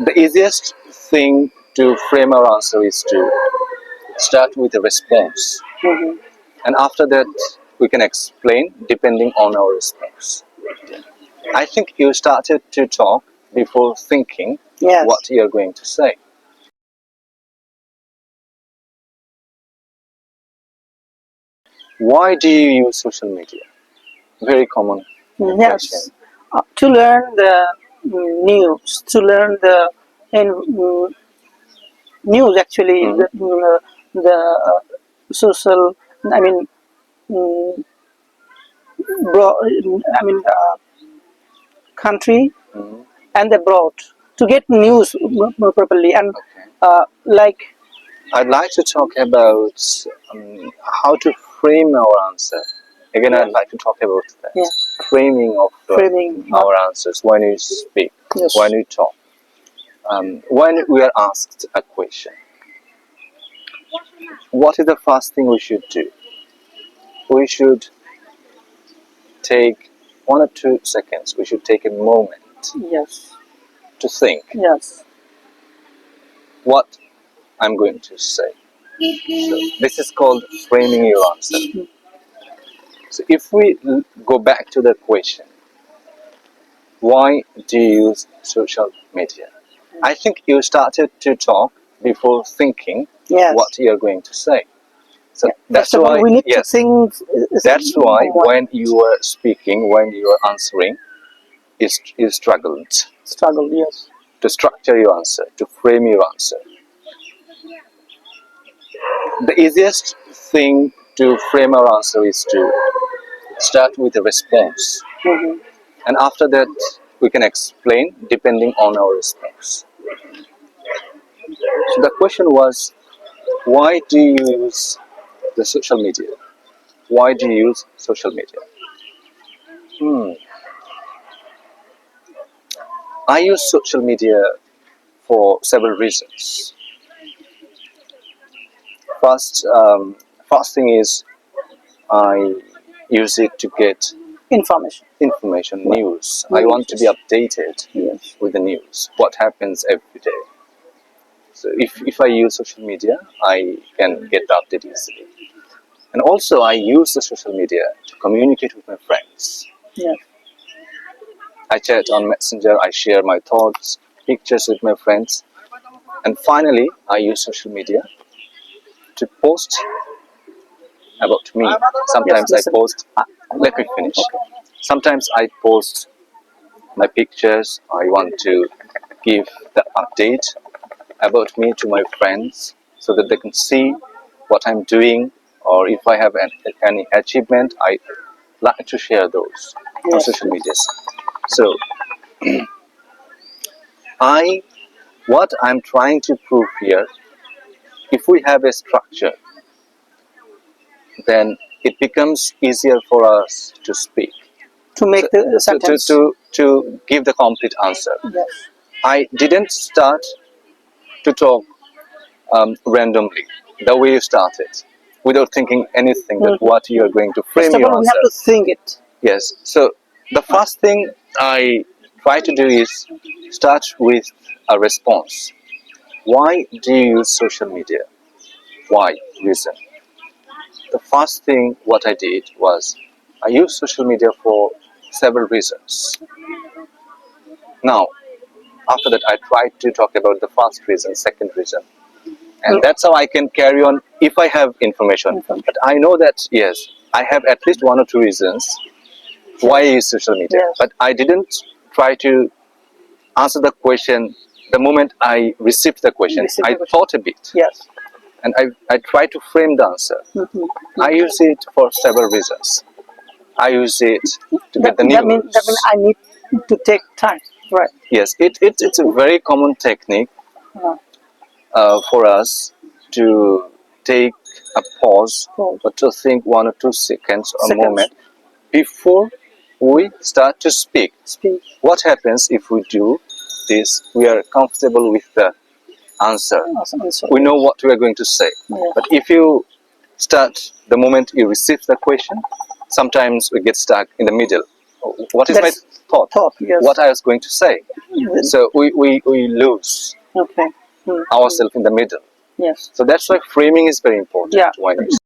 The easiest thing to frame our answer is to start with a response. And after that, we can explain depending on our response. I think you started to talk before thinking what you're going to say. Why do you use social media? Very common question. To learn the news, to learn the news actually, the social, I mean, country and abroad, to get news more properly. And like, I'd like to talk about how to frame our answer. Again, I'd like to talk about that. Framing of our answers when you speak, when you talk. When we are asked a question, what is the first thing we should do? We should take 1 or 2 seconds. We should take a moment to think what I'm going to say. So this is called framing your answer. So if we go back to the question, why do you use social media? I think you started to talk before thinking what you're going to say. So that's why we need to think. That's why when you are speaking, when you are answering, you struggled. To structure your answer, to frame your answer. The easiest thing to frame our answer is to start with a response. And after that, we can explain depending on our response. So the question was, why do you use the social media? Why do you use social media? I use social media for several reasons. First thing is I use it to get information, news. I want to be updated with the news, what happens every day. So if I use social media, I can get the update easily. And also I use the social media to communicate with my friends. I chat on Messenger, I share my thoughts, pictures with my friends. And finally, I use social media to post about me. Sometimes I post, let me finish. Sometimes I post my pictures. I want to give the update about me to my friends so that they can see what I'm doing, or if I have any achievement, I like to share those on social media. So what I'm trying to prove here, if we have a structure, then it becomes easier for us to speak, to make the sentence, to give the complete answer. I didn't start to talk randomly the way you started, without thinking anything that what you are going to frame your answer. We have to think it. Yes. So the first thing I try to do is start with a response. Why do you use social media? Why? Reason. The first thing what I did was I used social media for several reasons. Now, after that, I tried to talk about the first reason, second reason. And that's how I can carry on if I have information. But I know that, yes, I have at least 1 or 2 reasons why I use social media. But I didn't try to answer the question the moment I received the question. I thought a bit. And I tried to frame the answer. I use it for several reasons. I use it to get the news. That means I need to take time, right? Yes, it's a very common technique for us to take a pause or to think 1 or 2 seconds or a moment before we start to speak. What happens if we do this? We are comfortable with the answer. We know what we are going to say. But if you start the moment you receive the question, sometimes we get stuck in the middle. What is my thought? What I was going to say? So we lose Okay. ourselves in the middle. Yes. So that's why framing is very important Yeah. when you